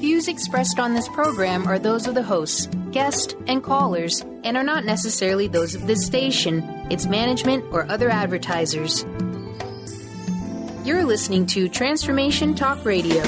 views expressed on this program are those of the hosts, guests, and callers, and are not necessarily those of this station, its management, or other advertisers. You're listening to Transformation Talk Radio.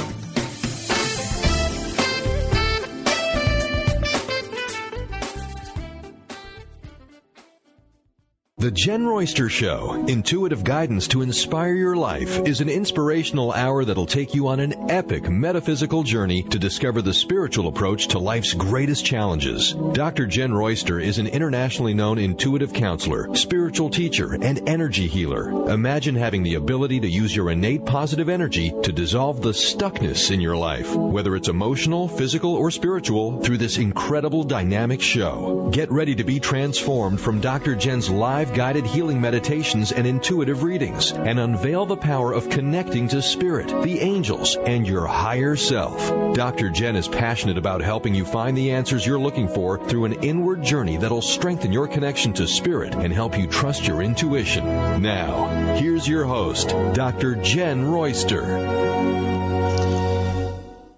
The Jenn Royster Show, intuitive guidance to inspire your life, is an inspirational hour that'll take you on an epic metaphysical journey to discover the spiritual approach to life's greatest challenges. Dr. Jenn Royster is an internationally known intuitive counselor, spiritual teacher, and energy healer. Imagine having the ability to use your innate positive energy to dissolve the stuckness in your life, whether it's emotional, physical, or spiritual, through this incredible dynamic show. Get ready to be transformed from Dr. Jenn's live guided healing meditations and intuitive readings, and unveil the power of connecting to spirit, the angels, and your higher self. Dr. Jenn is passionate about helping you find the answers you're looking for through an inward journey that'll strengthen your connection to spirit and help you trust your intuition. Now, here's your host, Dr. Jenn Royster.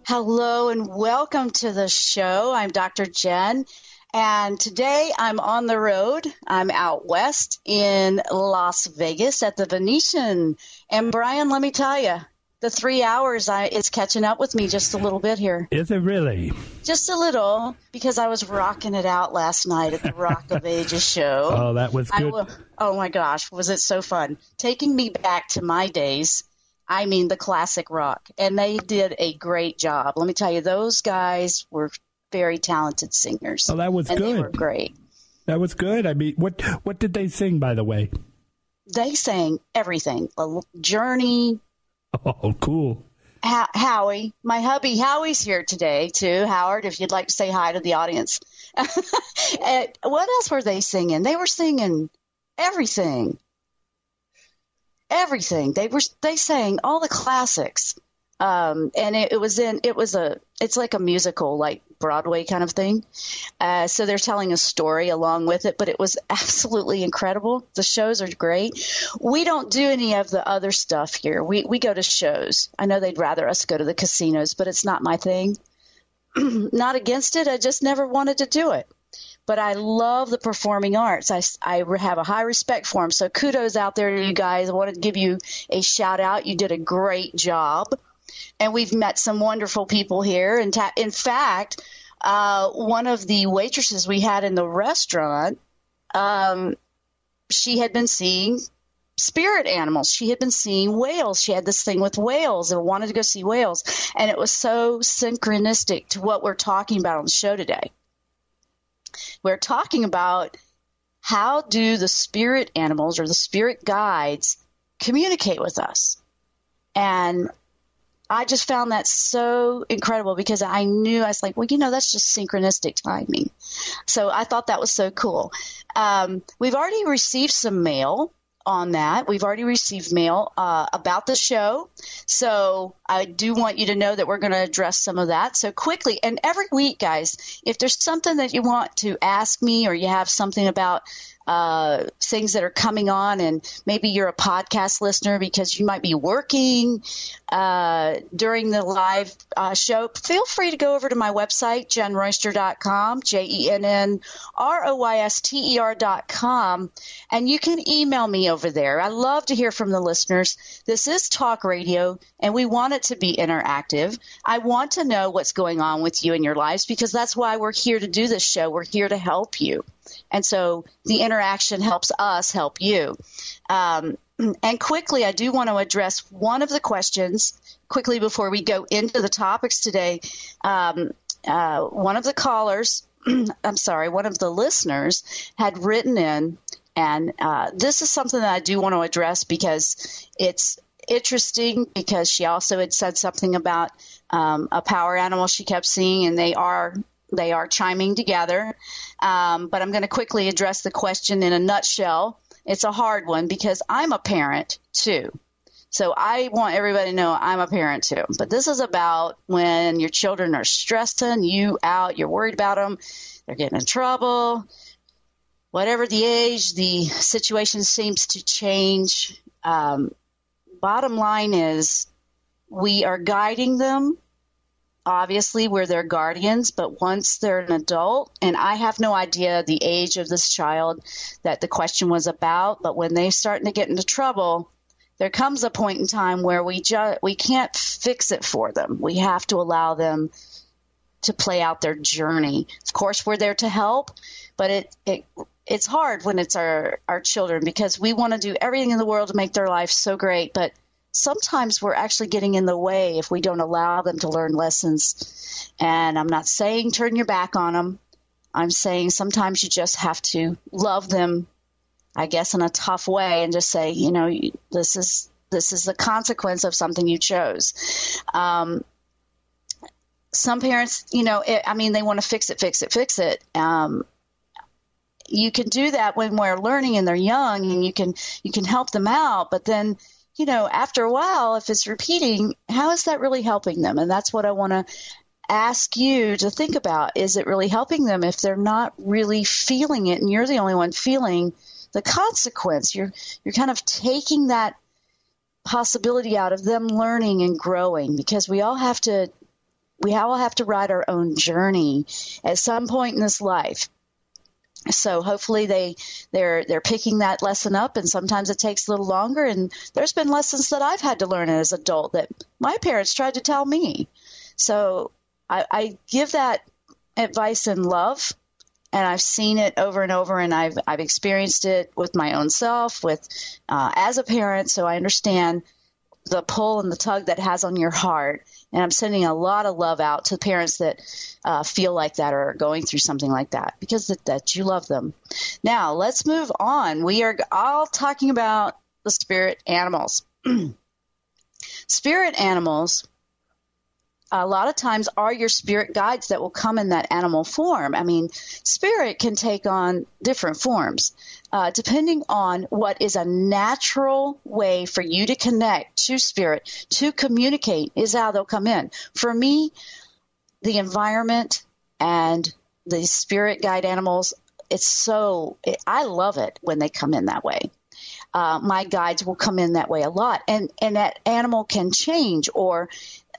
Hello and welcome to the show. I'm Dr. Jenn. And today I'm on the road. I'm out west in Las Vegas at the Venetian. And Brian, let me tell you, the 3 hours is catching up with me just a little bit here. Is it really? Just a little, because I was rocking it out last night at the Rock of Ages show. Oh, that was good. Oh my gosh, was it so fun. Taking me back to my days. I mean, the classic rock. And they did a great job. Let me tell you, those guys were very talented singers. Oh, that was good. They were great. That was good. I mean, what did they sing, by the way? They sang everything. Journey. Oh, cool. Howie. My hubby Howie's here today, too. Howard, if you'd like to say hi to the audience. What else were they singing? They were singing everything. Everything. They sang all the classics. And it's like a musical, like Broadway kind of thing. So they're telling a story along with it, but it was absolutely incredible. The shows are great. We don't do any of the other stuff here. We go to shows. I know they'd rather us go to the casinos, but it's not my thing. Not against it. I just never wanted to do it. But I love the performing arts. I have a high respect for them. So kudos out there to you guys. I wanted to give you a shout out. You did a great job. And we've met some wonderful people here. And in fact, one of the waitresses we had in the restaurant, she had been seeing spirit animals. She had been seeing whales. She had this thing with whales and wanted to go see whales. And it was so synchronistic to what we're talking about on the show today. We're talking about how do the spirit animals or the spirit guides communicate with us. And I just found that so incredible because I was like, well, that's just synchronistic timing. So I thought that was so cool. We've already received some mail on that. We've already received mail about the show. So I do want you to know that we're going to address some of that. So quickly, and every week, guys, if there's something that you want to ask me or you have something about things that are coming on, and maybe you're a podcast listener because you might be working during the live show, feel free to go over to my website, jennroyster.com, JENNROYSTER.com, and you can email me over there. I love to hear from the listeners. This is talk radio, and we want it to be interactive. I want to know what's going on with you in your lives because that's why we're here to do this show. We're here to help you. And so the interaction helps us help you. And quickly, I do want to address one of the questions quickly before we go into the topics today. One of the callers, one of the listeners had written in, and this is something that I do want to address because it's interesting because she also had said something about a power animal she kept seeing, and they are chiming together. But I'm going to quickly address the question in a nutshell. It's a hard one because I'm a parent too. So I want everybody to know I'm a parent too. But this is about when your children are stressing you out, you're worried about them, they're getting in trouble. Whatever the age, the situation seems to change. Bottom line is we are guiding them obviously we're their guardians, but once they're an adult, and I have no idea the age of this child that the question was about, but when they're starting to get into trouble, there comes a point in time where we can't fix it for them. We have to allow them to play out their journey. Of course, we're there to help, but it's hard when it's our children, because we want to do everything in the world to make their life so great, but sometimes we're actually getting in the way if we don't allow them to learn lessons. And I'm not saying turn your back on them. I'm saying sometimes you just have to love them, I guess, in a tough way, and just say, this is the consequence of something you chose. Some parents, they want to fix it. You can do that when we're learning and they're young, and you can help them out. But then, after a while, if it's repeating, how is that really helping them? And that's what I want to ask you to think about. Is it really helping them if they're not really feeling it, and you're the only one feeling the consequence? You're kind of taking that possibility out of them learning and growing, because we all have to ride our own journey at some point in this life. So hopefully they're picking that lesson up, and sometimes it takes a little longer. And there's been lessons that I've had to learn as an adult that my parents tried to tell me. So I give that advice in love, and I've seen it over and over, and I've experienced it with my own self, as a parent. So I understand the pull and the tug that has on your heart. And I'm sending a lot of love out to parents that feel like that or are going through something like that, because that you love them. Now, let's move on. We are all talking about the spirit animals. Spirit animals, a lot of times, are your spirit guides that will come in that animal form. I mean, spirit can take on different forms. Depending on what is a natural way for you to connect to spirit, to communicate, is how they'll come in. For me, the environment and the spirit guide animals, I love it when they come in that way. My guides will come in that way a lot. And that animal can change, or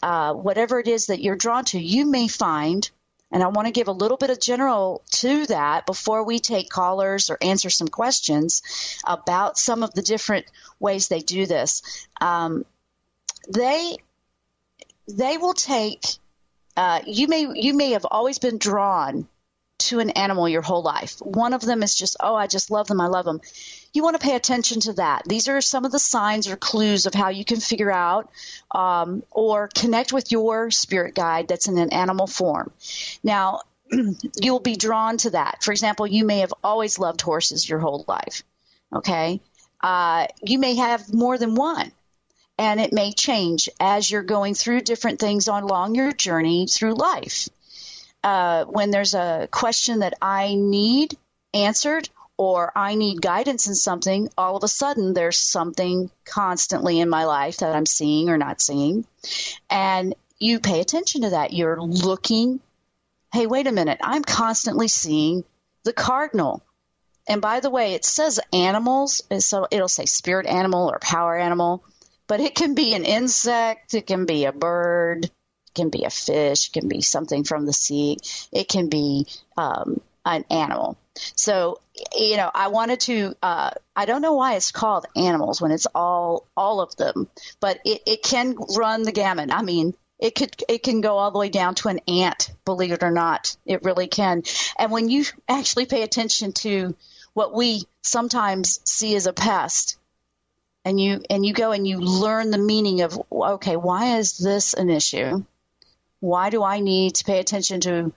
whatever it is that you're drawn to. You may find, and I want to give a little bit of general to that before we take callers or answer some questions about some of the different ways they do this. They will take, you may have always been drawn to an animal your whole life. One of them is just, I just love them. I love them. You want to pay attention to that. These are some of the signs or clues of how you can figure out or connect with your spirit guide that's in an animal form. Now, you'll be drawn to that. For example, you may have always loved horses your whole life. Okay? You may have more than one, and it may change as you're going through different things along your journey through life. When there's a question that I need answered, or I need guidance in something, all of a sudden there's something constantly in my life that I'm seeing or not seeing. And you pay attention to that. You're looking, hey, wait a minute, I'm constantly seeing the cardinal. And by the way, it says animals, so it'll say spirit animal or power animal, but it can be an insect, it can be a bird, it can be a fish, it can be something from the sea, it can be an animal. So, I wanted to, I don't know why it's called animals when it's all of them, but it can run the gamut. I mean, it can go all the way down to an ant, believe it or not. It really can. And when you actually pay attention to what we sometimes see as a pest, and you go and you learn the meaning of, okay, why is this an issue? Why do I need to pay attention to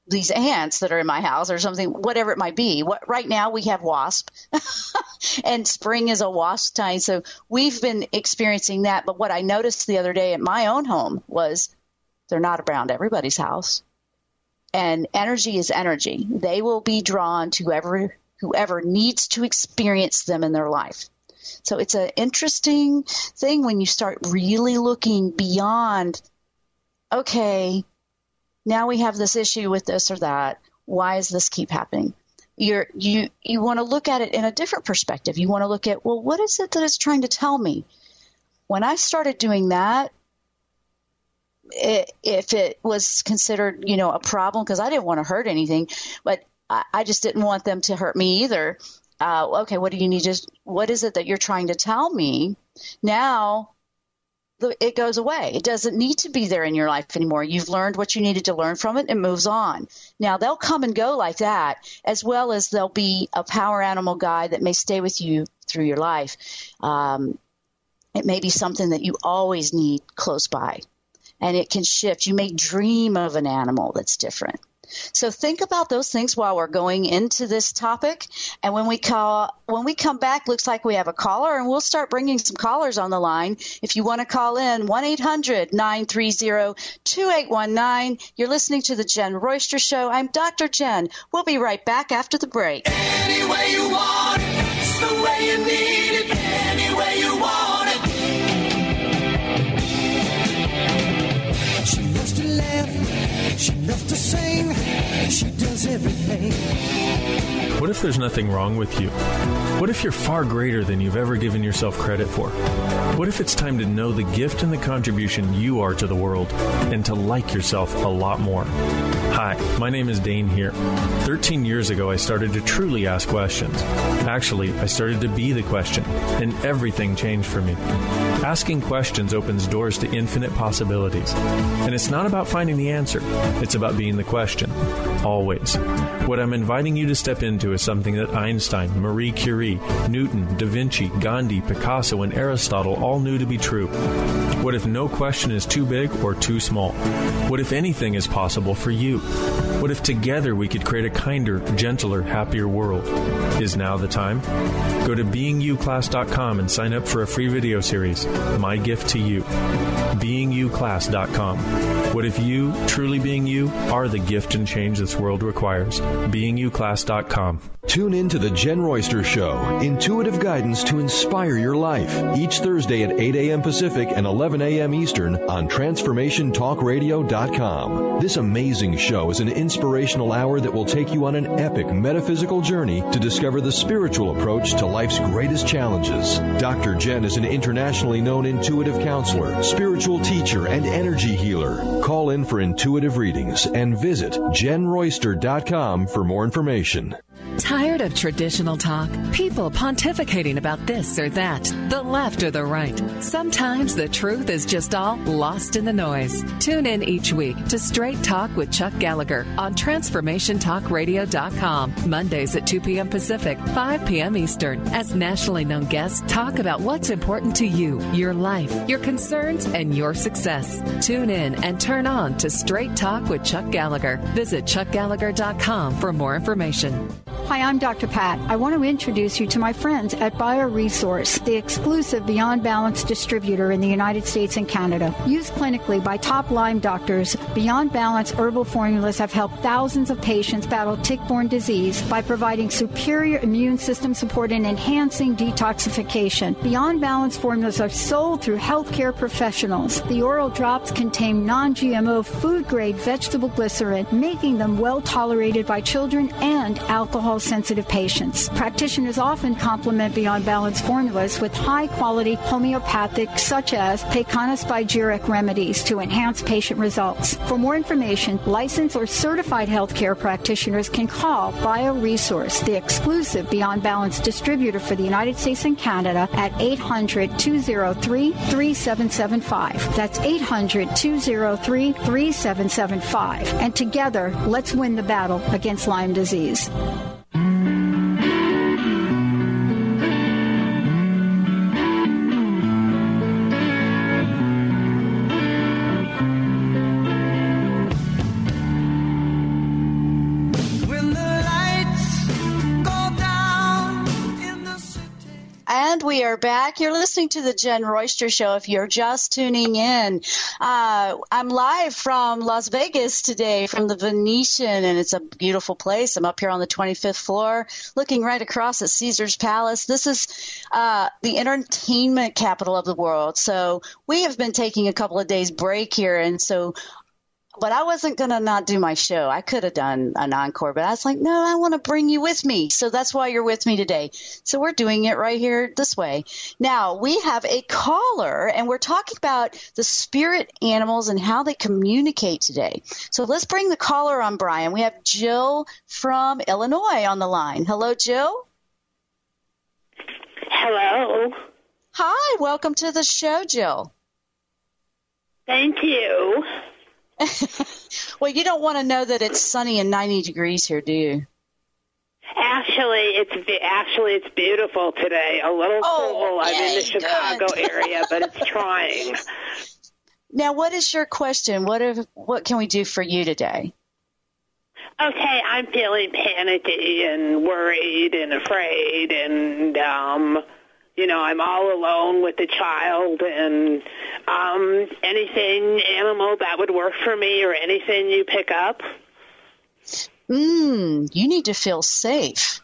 these ants that are in my house or something, whatever it might be? Right now we have wasp and spring is a wasp time. So we've been experiencing that. But what I noticed the other day at my own home was they're not around everybody's house. And energy is energy. They will be drawn to whoever needs to experience them in their life. So it's an interesting thing when you start really looking beyond, okay, now we have this issue with this or that. Why does this keep happening? You want to look at it in a different perspective. You want to look at, well, what is it that it's trying to tell me? When I started doing that, if it was considered, a problem, because I didn't want to hurt anything, but I just didn't want them to hurt me either. Okay, what is it that you're trying to tell me? Now it goes away. It doesn't need to be there in your life anymore. You've learned what you needed to learn from it and moves on. Now they'll come and go like that, as well as there'll be a power animal guide that may stay with you through your life. It may be something that you always need close by, and it can shift. You may dream of an animal that's different. So think about those things while we're going into this topic. And when we come back, looks like we have a caller, and we'll start bringing some callers on the line. If you want to call in, 1-800-930-2819. You're listening to the Jenn Royster Show. I'm Dr. Jenn. We'll be right back after the break. Any way you want it, it's the way you need it. Any way you want it. She loves to laugh. She loves to sing. She does everything. What if there's nothing wrong with you? What if you're far greater than you've ever given yourself credit for? What if it's time to know the gift and the contribution you are to the world and to like yourself a lot more? Hi, my name is Dane here. 13 years ago, I started to truly ask questions. Actually, I started to be the question, and everything changed for me. Asking questions opens doors to infinite possibilities. And it's not about finding the answer. It's about being the question. Always. What I'm inviting you to step into is something that Einstein, Marie Curie, Newton, Da Vinci, Gandhi, Picasso, and Aristotle all knew to be true. What if no question is too big or too small? What if anything is possible for you? What if together we could create a kinder, gentler, happier world? Is now the time? Go to beingyouclass.com and sign up for a free video series, My Gift to You. beingyouclass.com. What if you, truly being you, are the gift and change this world requires? beingyouclass.com. Tune in to the Jenn Royster Show, intuitive guidance to inspire your life, each Thursday at 8 a.m. Pacific and 11 a.m. Eastern on TransformationTalkRadio.com. This amazing show is an inspirational hour that will take you on an epic metaphysical journey to discover the spiritual approach to life's greatest challenges. Dr. Jenn is an internationally known intuitive counselor, spiritual teacher, and energy healer. Call in for intuitive readings and visit JennRoyster.com for more information. Tired of traditional talk? People pontificating about this or that, the left or the right. Sometimes the truth is just all lost in the noise. Tune in each week to Straight Talk with Chuck Gallagher on TransformationTalkRadio.com. Mondays at 2 p.m. Pacific, 5 p.m. Eastern, as nationally known guests talk about what's important to you, your life, your concerns, and your success. Tune in and turn on to Straight Talk with Chuck Gallagher. Visit ChuckGallagher.com for more information. Hi, I'm Dr. Pat. I want to introduce you to my friends at BioResource, the exclusive Beyond Balance distributor in the United States and Canada. Used clinically by top Lyme doctors, Beyond Balance herbal formulas have helped thousands of patients battle tick-borne disease by providing superior immune system support and enhancing detoxification. Beyond Balance formulas are sold through healthcare professionals. The oral drops contain non-GMO food-grade vegetable glycerin, making them well tolerated by children and alcohol-sensitive patients. Practitioners often complement Beyond Balance formulas with high-quality homeopathic, such as Pecana-Spigeric remedies to enhance patient results. For more information, licensed or certified healthcare practitioners can call BioResource, the exclusive Beyond Balance distributor for the United States and Canada, at 800-203-3775. That's 800-203-3775. And together, let's win the battle against Lyme disease. And we are back. You're listening to the Jenn Royster Show if you're just tuning in. I'm live from Las Vegas today from the Venetian, and it's a beautiful place. I'm up here on the 25th floor looking right across at Caesar's Palace. This is the entertainment capital of the world. So we have been taking a couple of days break here, and so But I wasn't going to not do my show. I could have done an encore, but I was like, no, I want to bring you with me. So that's why you're with me today. So we're doing it right here this way. Now, we have a caller, and we're talking about the spirit animals and how they communicate today. So let's bring the caller on, Brian. We have Jill from Illinois on the line. Hello, Jill. Hello. Hi, welcome to the show, Jill. Thank you. Well, you don't want to know that it's sunny and 90 degrees here, do you? Actually, it's beautiful today. A little cool. I'm in the Chicago area, but it's trying. Now, what is your question? What can we do for you today? Okay, I'm feeling panicky and worried and afraid, and I'm all alone with the child, and anything animal that would work for me or anything you pick up? You need to feel safe.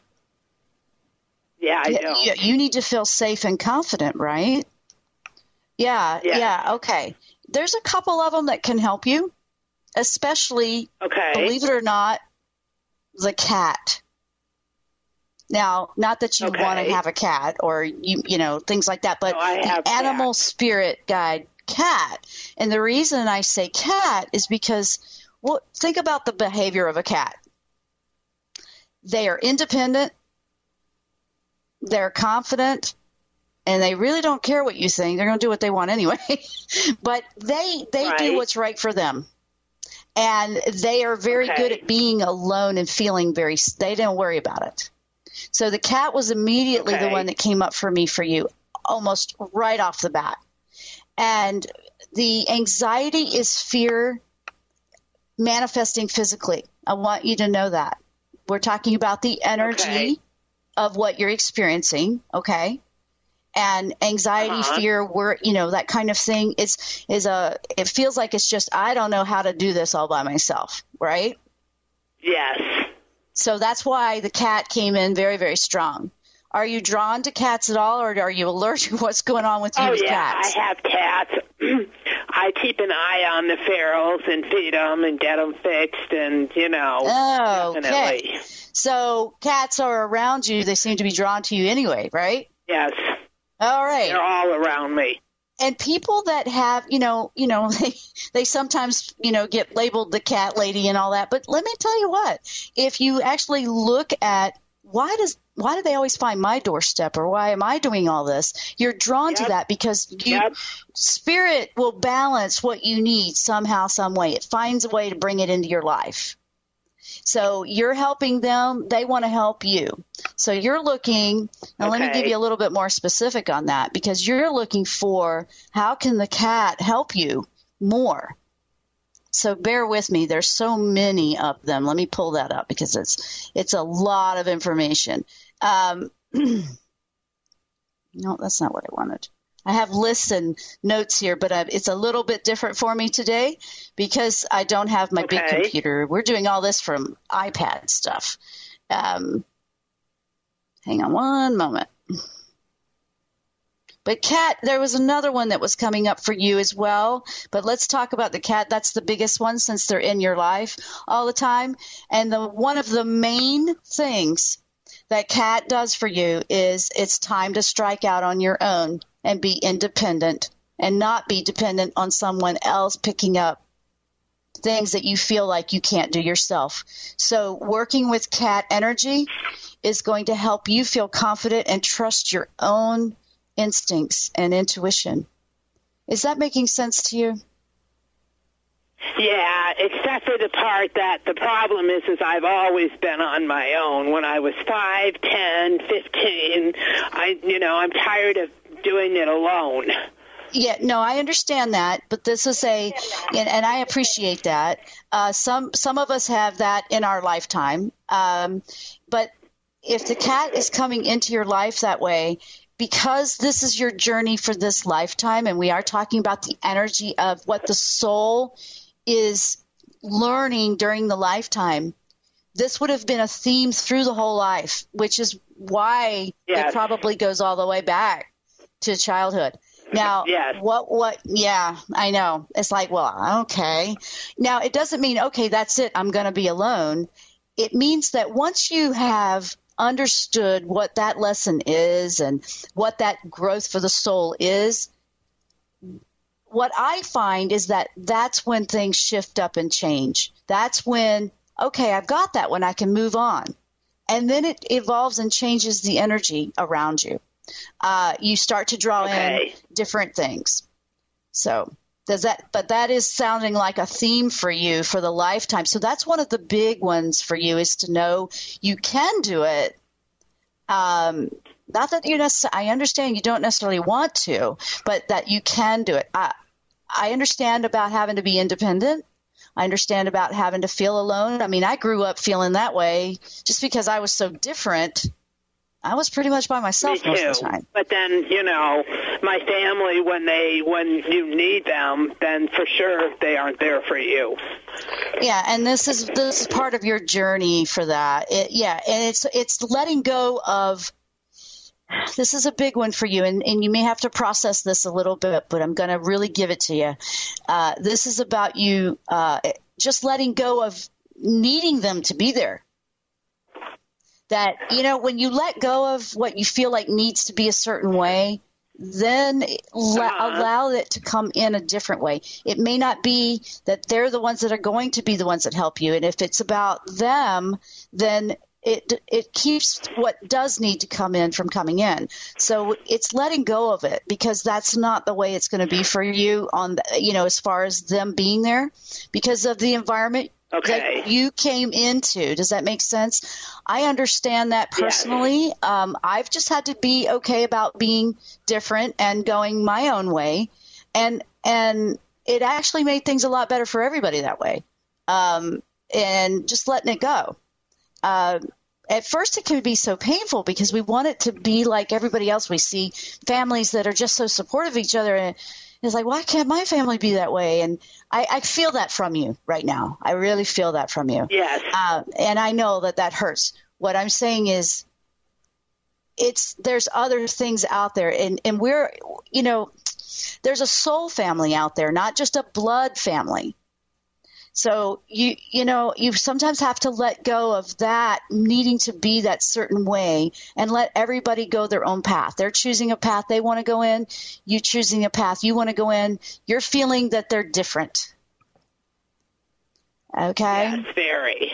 Yeah, I do. You need to feel safe and confident, right? Yeah, okay. There's a couple of them that can help you, especially, believe it or not, the cat. Now, not that you want to have a cat or, things like that, but the animal spirit guide, cat. And the reason I say cat is because, think about the behavior of a cat. They are independent, they're confident, and they really don't care what you think. They're going to do what they want anyway. But they do what's right for them. And they are very good at being alone and feeling they don't worry about it. So the cat was immediately the one that came up for me for you, almost right off the bat. And the anxiety is fear manifesting physically. I want you to know that. We're talking about the energy of what you're experiencing, okay? And anxiety, fear, that kind of thing it feels like it's just, I don't know how to do this all by myself, right? Yes. So that's why the cat came in very, very strong. Are you drawn to cats at all, or are you allergic to what's going on with you with cats? I have cats. I keep an eye on the ferals and feed them and get them fixed and, definitely. Okay. So cats are around you. They seem to be drawn to you anyway, right? Yes. All right. They're all around me. And people that have, they sometimes, get labeled the cat lady and all that. But let me tell you what, if you actually look at why do they always find my doorstep, or why am I doing all this? You're drawn to that because spirit will balance what you need somehow, some way. It finds a way to bring it into your life. So you're helping them. They want to help you. So you're looking, now let me give you a little bit more specific on that, because you're looking for how can the cat help you more. So bear with me. There's so many of them. Let me pull that up because it's a lot of information. No, that's not what I wanted. I have lists and notes here, but it's a little bit different for me today because I don't have my big computer. We're doing all this from iPad stuff. Hang on one moment. But cat, there was another one that was coming up for you as well. But let's talk about the cat. That's the biggest one since they're in your life all the time. And one of the main things that cat does for you is it's time to strike out on your own and be independent and not be dependent on someone else picking up things that you feel like you can't do yourself. So working with cat energy is going to help you feel confident and trust your own instincts and intuition. Is that making sense to you? Yeah, except for the part that the problem is I've always been on my own. When I was 5, 10, 15, I'm tired of doing it alone. Yeah, no, I understand that, but this is and I appreciate that. Some of us have that in our lifetime, but if the cat is coming into your life that way, because this is your journey for this lifetime, and we are talking about the energy of what the soul is learning during the lifetime, this would have been a theme through the whole life, which is why it probably goes all the way back to childhood. Now, yes. Yeah, I know. It's like, well, okay. Now, it doesn't mean, okay, that's it, I'm going to be alone. It means that once you have understood what that lesson is and what that growth for the soul is, what I find is that that's when things shift up and change. That's when, okay, I've got that one, I can move on. And then it evolves and changes the energy around you. You start to draw in different things. So but that is sounding like a theme for you for the lifetime. So that's one of the big ones for you, is to know you can do it. Not that I understand you don't necessarily want to, but that you can do it. I understand about having to be independent. I understand about having to feel alone. I mean, I grew up feeling that way just because I was so different. I was pretty much by myself most of the time. But then, my family, when you need them, then for sure they aren't there for you. Yeah, and this is part of your journey for that. And it's letting go of. This is a big one for you, and you may have to process this a little bit, but I'm going to really give it to you. This is about you just letting go of needing them to be there. That, when you let go of what you feel like needs to be a certain way, then allow it to come in a different way. It may not be that they're the ones that are going to be the ones that help you. And if it's about them, then it keeps what does need to come in from coming in. So it's letting go of it, because that's not the way it's going to be for you as far as them being there, because of the environment that you came into. Does that make sense? I understand that personally. Yes. I've just had to be okay about being different and going my own way. And it actually made things a lot better for everybody that way. And just letting it go. At first it can be so painful because we want it to be like everybody else. We see families that are just so supportive of each other, and it's like, why can't my family be that way? And I feel that from you right now. I really feel that from you. Yes. And I know that hurts. What I'm saying is there's other things out there, and we're, there's a soul family out there, not just a blood family. So you sometimes have to let go of that needing to be that certain way and let everybody go their own path. They're choosing a path they want to go in. You choosing a path you want to go in. You're feeling that they're different. Okay? Yes, very.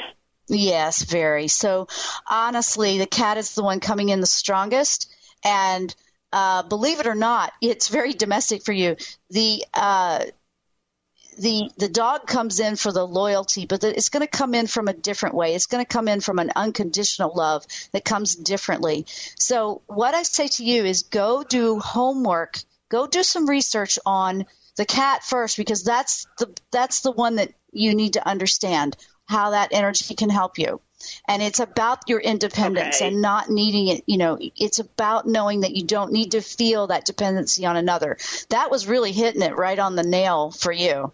Yes, very. So honestly, the cat is the one coming in the strongest. And believe it or not, it's very domestic for you. The dog comes in for the loyalty, but it's going to come in from a different way. It's going to come in from an unconditional love that comes differently. So what I say to you is go do homework. Go do some research on the cat first, because that's the one that you need to understand how that energy can help you. And it's about your independence and not needing it. It's about knowing that you don't need to feel that dependency on another. That was really hitting it right on the nail for you.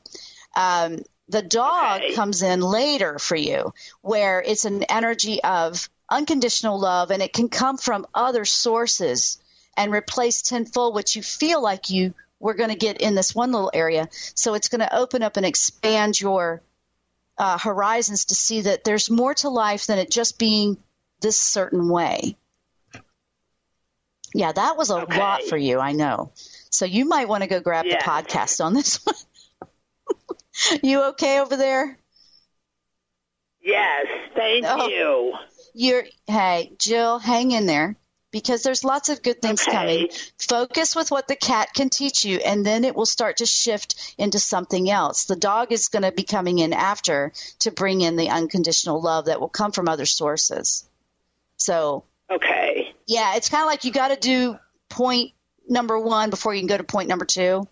The dog comes in later for you, where it's an energy of unconditional love, and it can come from other sources and replace tenfold what you feel like you were going to get in this one little area. So it's going to open up and expand your horizons to see that there's more to life than it just being this certain way. Yeah, that was a lot for you, I know. So you might want to go grab the podcast on this one. You okay over there? Yes, thank you. Hey, Jill, hang in there, because there's lots of good things coming. Focus with what the cat can teach you, and then it will start to shift into something else. The dog is going to be coming in after to bring in the unconditional love that will come from other sources. So, yeah, it's kind of like you got to do point number 1 before you can go to point number 2.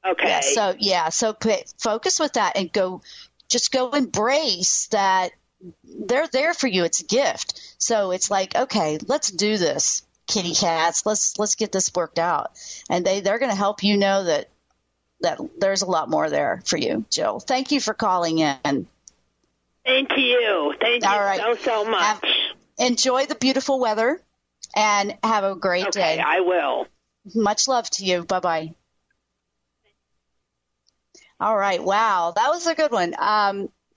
Okay. So focus with that and go embrace that they're there for you. It's a gift. So it's like, okay, let's do this, kitty cats. Let's get this worked out. And they're going to help you know that there's a lot more there for you, Jill. Thank you for calling in. Thank you. Thank you so much. Enjoy the beautiful weather and have a great day. I will. Much love to you. Bye-bye. All right. Wow. That was a good one.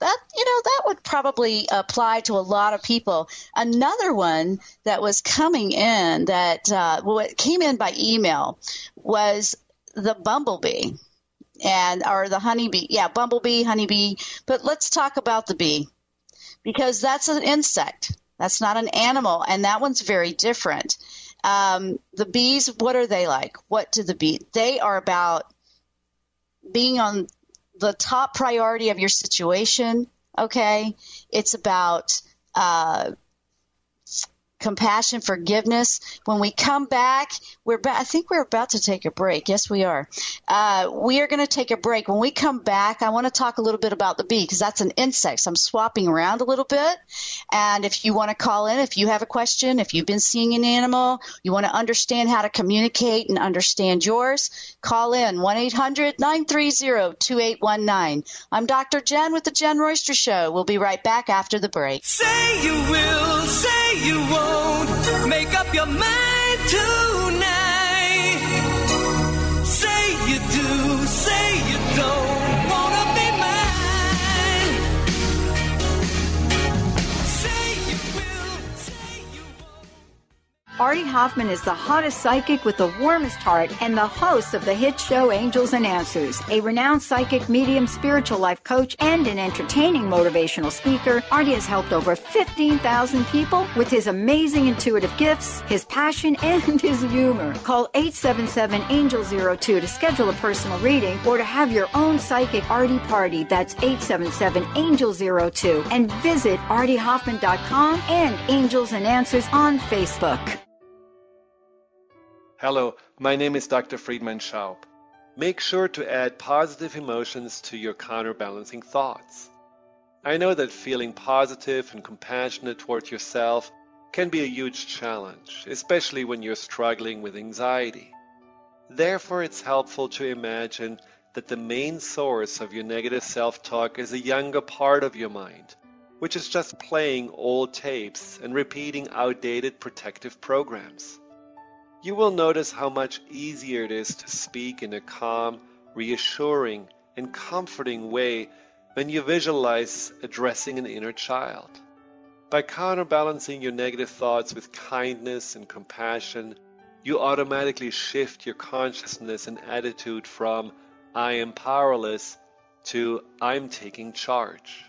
That would probably apply to a lot of people. Another one that was coming in it came in by email was the bumblebee or the honeybee. Yeah, bumblebee, honeybee. But let's talk about the bee, because that's an insect. That's not an animal, and that one's very different. The bees, what are they like? What do the bees? They are about being on the top priority of your situation, okay? It's about compassion, forgiveness. When we come back, I think we're about to take a break. Yes, we are. We are going to take a break. When we come back, I want to talk a little bit about the bee, because that's an insect. So I'm swapping around a little bit. And if you want to call in, if you have a question, if you've been seeing an animal, you want to understand how to communicate and understand yours, call in 1-800-930-2819. I'm Dr. Jenn with the Jenn Royster Show. We'll be right back after the break. Say you will, say you won't. Make up your mind tonight. Say you do, say you don't wanna be mine. Say you will, say you won't. Artie Hoffman is the hottest psychic with the warmest heart and the host of the hit show Angels and Answers. A renowned psychic, medium, spiritual life coach, and an entertaining motivational speaker, Artie has helped over 15,000 people with his amazing intuitive gifts, his passion, and his humor. Call 877-ANGEL-02 to schedule a personal reading or to have your own psychic Artie party. That's 877-ANGEL-02. And visit artiehoffman.com and Angels and Answers on Facebook. Hello, my name is Dr. Friedman Schaub. Make sure to add positive emotions to your counterbalancing thoughts. I know that feeling positive and compassionate toward yourself can be a huge challenge, especially when you're struggling with anxiety. Therefore, it's helpful to imagine that the main source of your negative self-talk is a younger part of your mind, which is just playing old tapes and repeating outdated protective programs. You will notice how much easier it is to speak in a calm, reassuring, and comforting way when you visualize addressing an inner child. By counterbalancing your negative thoughts with kindness and compassion, you automatically shift your consciousness and attitude from "I am powerless" to "I'm taking charge."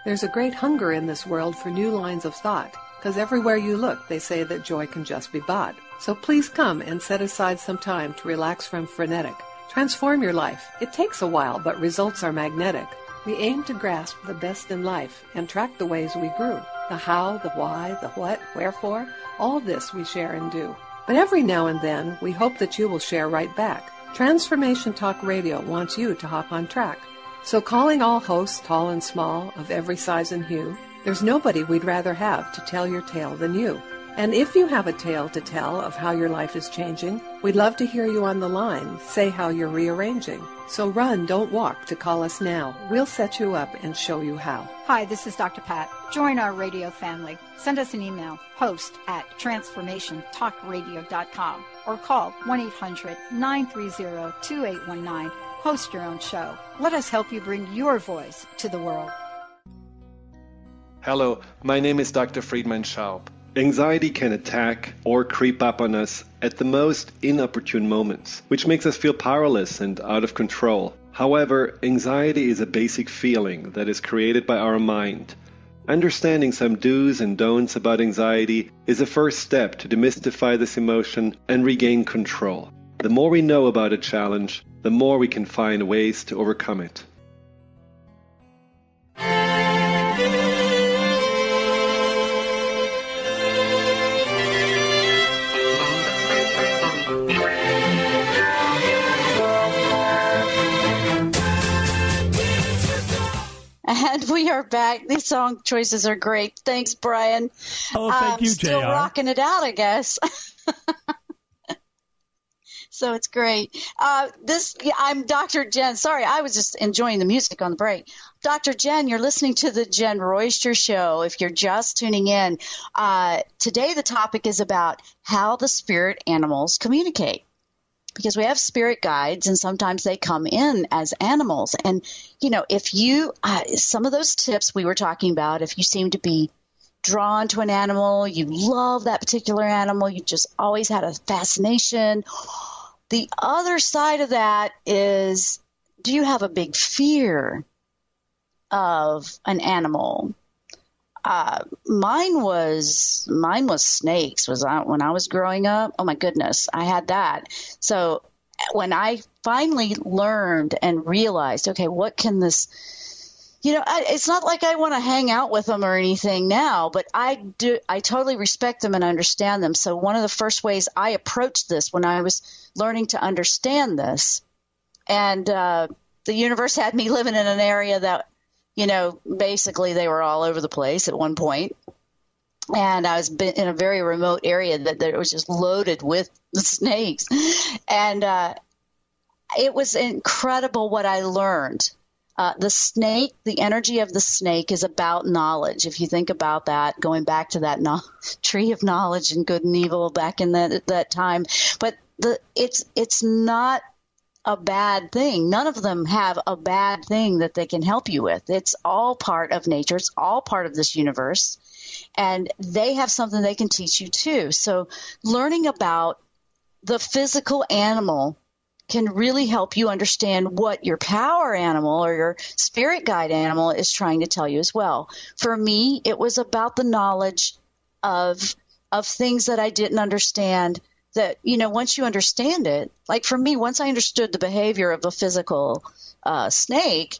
There's a great hunger in this world for new lines of thought, because everywhere you look, they say that joy can just be bought. So please come and set aside some time to relax from frenetic. Transform your life. It takes a while, but results are magnetic. We aim to grasp the best in life and track the ways we grew. The how, the why, the what, wherefore, all this we share and do. But every now and then, we hope that you will share right back. Transformation Talk Radio wants you to hop on track. So calling all hosts, tall and small, of every size and hue, there's nobody we'd rather have to tell your tale than you. And if you have a tale to tell of how your life is changing, we'd love to hear you on the line say how you're rearranging. So run, don't walk to call us now. We'll set you up and show you how. Hi, this is Dr. Pat. Join our radio family. Send us an email, host@transformationtalkradio.com, or call 1-800-930-2819. Host your own show. Let us help you bring your voice to the world. Hello, my name is Dr. Friedman Schaub. Anxiety can attack or creep up on us at the most inopportune moments, which makes us feel powerless and out of control. However, anxiety is a basic feeling that is created by our mind. Understanding some do's and don'ts about anxiety is a first step to demystify this emotion and regain control. The more we know about a challenge, the more we can find ways to overcome it. And we are back. These song choices are great. Thanks, Brian. Oh, thank you, Still JR. rocking it out, I guess. So it's great. I'm Dr. Jenn. Sorry, I was just enjoying the music on the break. Dr. Jenn, you're listening to the Jenn Royster Show. If you're just tuning in, today the topic is about how the spirit animals communicate. Because we have spirit guides, and sometimes they come in as animals. And, if you, some of those tips we were talking about, if you seem to be drawn to an animal, you love that particular animal, you just always had a fascination. The other side of that is, do you have a big fear of an animal? Mine was snakes. When I was growing up? Oh my goodness, I had that. So when I finally learned and realized, okay, what can this? It's not like I want to hang out with them or anything now, but I totally respect them and understand them. So one of the first ways I approached this when I was learning to understand this, and the universe had me living in an area that, basically they were all over the place at one point. And I was in a very remote area that was just loaded with the snakes. And it was incredible what I learned. The snake, the energy of the snake is about knowledge. If you think about that, going back to that tree of knowledge and good and evil back in that time. But it's not a bad thing. None of them have a bad thing that they can help you with. It's all part of nature. It's all part of this universe. And they have something they can teach you too. So learning about the physical animal can really help you understand what your power animal or your spirit guide animal is trying to tell you as well. For me, it was about the knowledge of things that I didn't understand that, once you understand it, like for me, once I understood the behavior of a physical snake,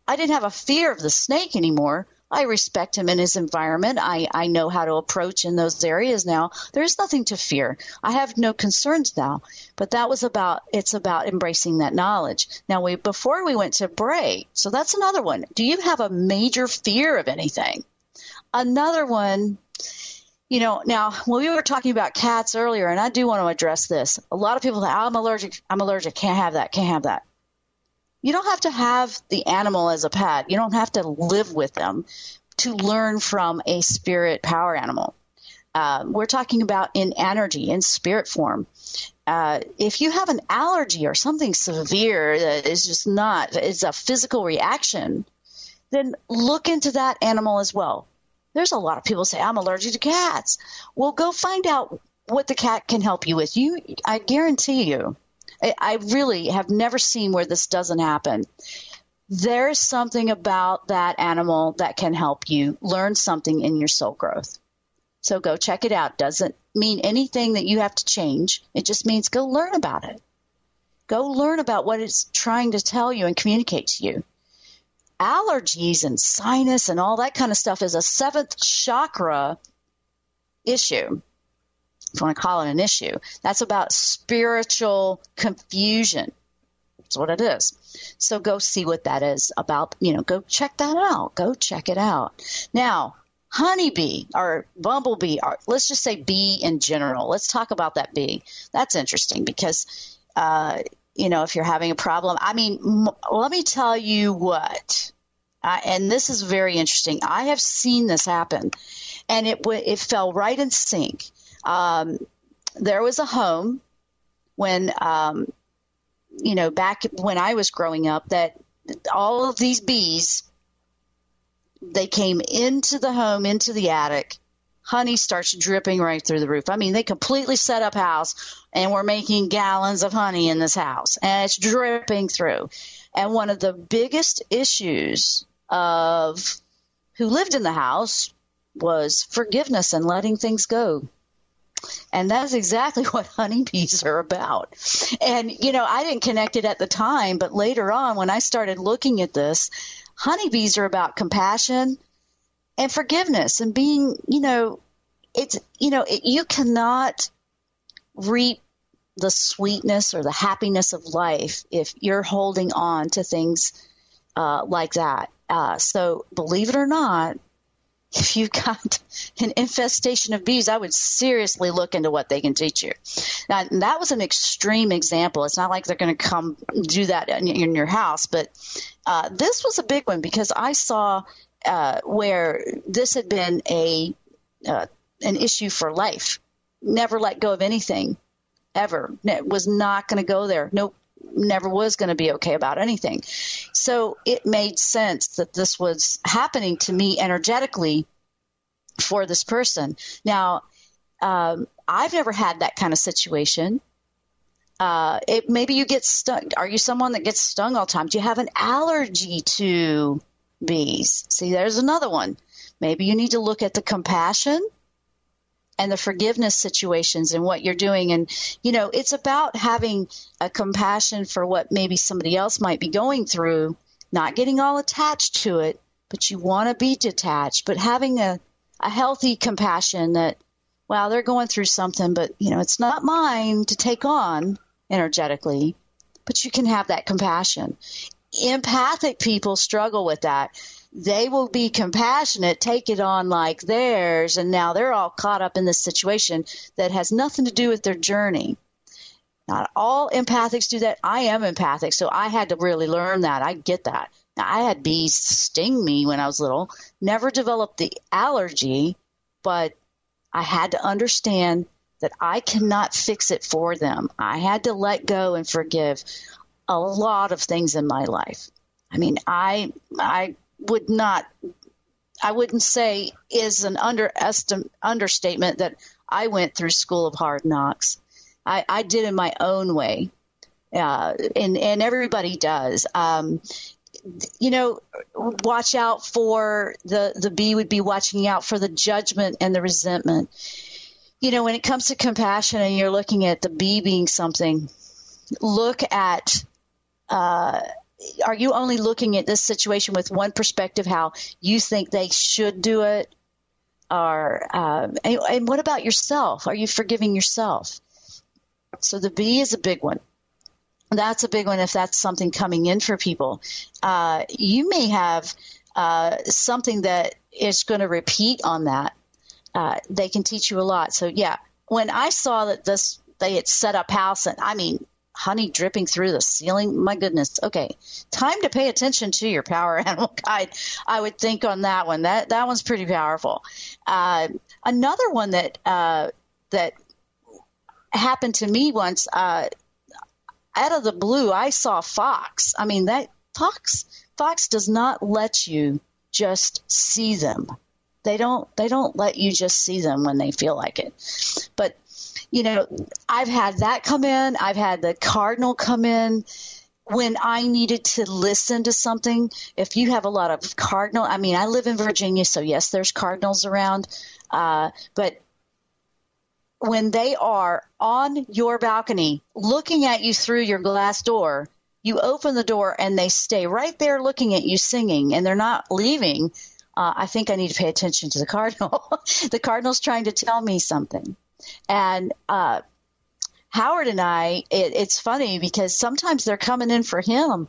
I didn't have a fear of the snake anymore. I respect him in his environment. I know how to approach in those areas now. There's nothing to fear. I have no concerns now. But it's about embracing that knowledge. Now, before we went to break, so that's another one. Do you have a major fear of anything? Another one, now when we were talking about cats earlier, and I do want to address this. A lot of people say, I'm allergic, can't have that. You don't have to have the animal as a pet. You don't have to live with them to learn from a spirit power animal. We're talking about in energy, in spirit form. If you have an allergy or something severe that is just it's a physical reaction, then look into that animal as well. There's a lot of people say, I'm allergic to cats. Well, go find out what the cat can help you with. I guarantee you. I really have never seen where this doesn't happen. There's something about that animal that can help you learn something in your soul growth. So go check it out. Doesn't mean anything that you have to change. It just means go learn about it. Go learn about what it's trying to tell you and communicate to you. Allergies and sinus and all that kind of stuff is a seventh chakra issue. If you want to call it an issue, that's about spiritual confusion. That's what it is. So go see what that is about. Go check that out. Go check it out. Now, honeybee or bumblebee, or let's just say bee in general. Let's talk about that bee. That's interesting because, if you're having a problem, let me tell you what, and this is very interesting. I have seen this happen, and it fell right in sync. There was a home when, back when I was growing up, that all of these bees, they came into the home, into the attic. Honey starts dripping right through the roof. They completely set up house, and we're making gallons of honey in this house, and it's dripping through. And one of the biggest issues of who lived in the house was forgiveness and letting things go. And that's exactly what honeybees are about. And, I didn't connect it at the time, but later on when I started looking at this, honeybees are about compassion and forgiveness and being, you cannot reap the sweetness or the happiness of life if you're holding on to things like that. So believe it or not, if you've got an infestation of bees, I would seriously look into what they can teach you. Now, that was an extreme example. It's not like they're going to come do that in your house, but this was a big one because I saw where this had been an issue for life. Never let go of anything, ever. Was not going to go there. Nope. Never was going to be okay about anything. So it made sense that this was happening to me energetically for this person. Now, I've never had that kind of situation. Maybe you get stung. Are you someone that gets stung all the time? Do you have an allergy to bees? See, there's another one. Maybe you need to look at the compassion and the forgiveness situations and what you're doing. And, it's about having a compassion for what maybe somebody else might be going through, not getting all attached to it, but you want to be detached, but having a healthy compassion that, wow, they're going through something, but, it's not mine to take on energetically, but you can have that compassion. Empathic people struggle with that. They will be compassionate, take it on like theirs, and now they're all caught up in this situation that has nothing to do with their journey. Not all empathics do that. I am empathic, so I had to really learn that. I get that. Now, I had bees sting me when I was little, never developed the allergy, but I had to understand that I cannot fix it for them. I had to let go and forgive a lot of things in my life. I mean, I wouldn't say is an understatement that I went through School of Hard Knocks. I did in my own way, and everybody does. Watch out for the bee would be watching out for the judgment and the resentment. When it comes to compassion and you're looking at the bee being something, look at are you only looking at this situation with one perspective, how you think they should do it? Or and what about yourself? Are you forgiving yourself? So the bee is a big one. That's a big one if that's something coming in for people. You may have something that is going to repeat on that. They can teach you a lot. So, yeah, when I saw that they had set up house, and I mean, honey dripping through the ceiling, my goodness. Okay, time to pay attention to your power animal guide, I would think on that one. That one's pretty powerful. Another one that happened to me once, out of the blue, I saw fox. I mean, that fox does not let you just see them. They don't let you just see them when they feel like it. But I've had that come in. I've had the cardinal come in when I needed to listen to something. If you have a lot of cardinal, I mean, I live in Virginia, so yes, there's cardinals around. But when they are on your balcony looking at you through your glass door, you open the door and they stay right there looking at you singing, and they're not leaving. I think I need to pay attention to the cardinal. The cardinal's trying to tell me something. And Howard and I, it's funny because sometimes they're coming in for him,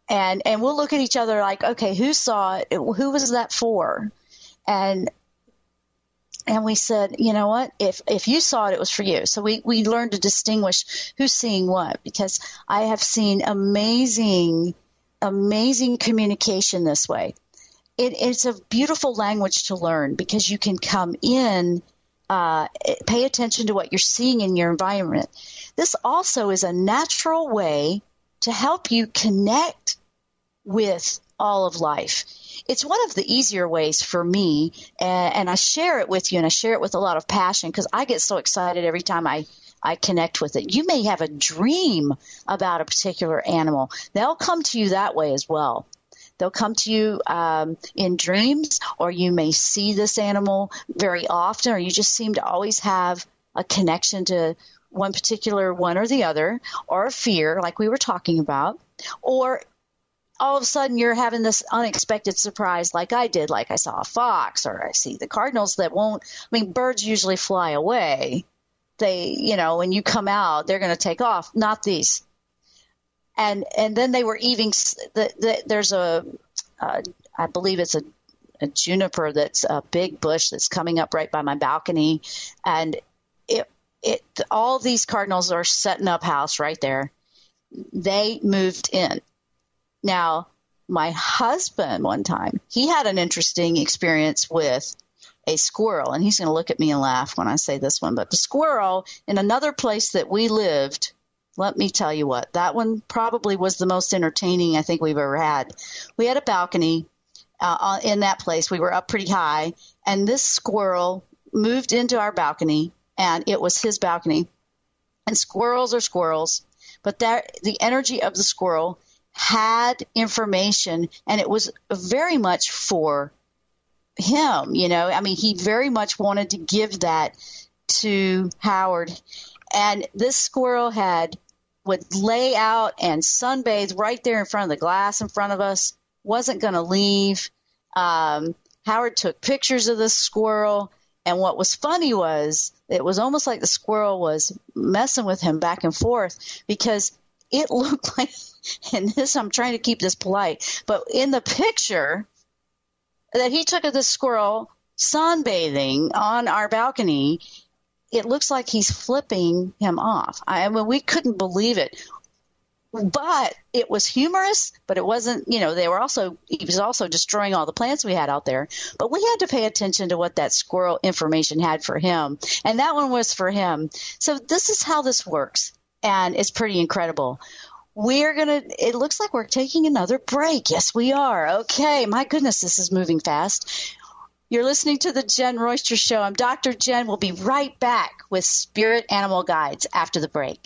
and we'll look at each other like, okay, who saw it? Who was that for? And we said, you know what? If you saw it, it was for you. So we learned to distinguish who's seeing what, because I have seen amazing communication this way. It's a beautiful language to learn because you can come in, pay attention to what you're seeing in your environment. This also is a natural way to help you connect with all of life. It's one of the easier ways for me, and I share it with you, and I share it with a lot of passion because I get so excited every time I connect with it. You may have a dream about a particular animal. They'll come to you that way as well. They'll come to you in dreams, or you may see this animal very often, or you just seem to always have a connection to one particular one or the other, or a fear like we were talking about, or all of a sudden you're having this unexpected surprise like I did, like I saw a fox, or I see the cardinals that won't – I mean, birds usually fly away. They, when you come out, they're going to take off, not these. And then they were eating. There's I believe it's juniper that's a big bush that's coming up right by my balcony. And all these cardinals are setting up house right there. They moved in. Now, my husband one time, he had an interesting experience with a squirrel, and he's going to look at me and laugh when I say this one, but the squirrel in another place that we lived, let me tell you what, that one probably was the most entertaining I think we've ever had. We had a balcony in that place. We were up pretty high, and this squirrel moved into our balcony, and it was his balcony. And squirrels are squirrels, but the energy of the squirrel had information, and it was very much for him, I mean, he very much wanted to give that to Howard. And this squirrel would lay out and sunbathe right there in front of the glass in front of us, wasn't going to leave. Howard took pictures of this squirrel, and what was funny was it was almost like the squirrel was messing with him back and forth, because it looked like, and this, I'm trying to keep this polite, but in the picture that he took of this squirrel sunbathing on our balcony, it looks like he's flipping him off. I mean, we couldn't believe it. But it was humorous, but it wasn't, he was also destroying all the plants we had out there. But we had to pay attention to what that squirrel information had for him. And that one was for him. So this is how this works. And it's pretty incredible. It looks like we're taking another break. Yes, we are. Okay. My goodness, this is moving fast. You're listening to the Jenn Royster Show. I'm Dr. Jenn. We'll be right back with Spirit Animal Guides after the break.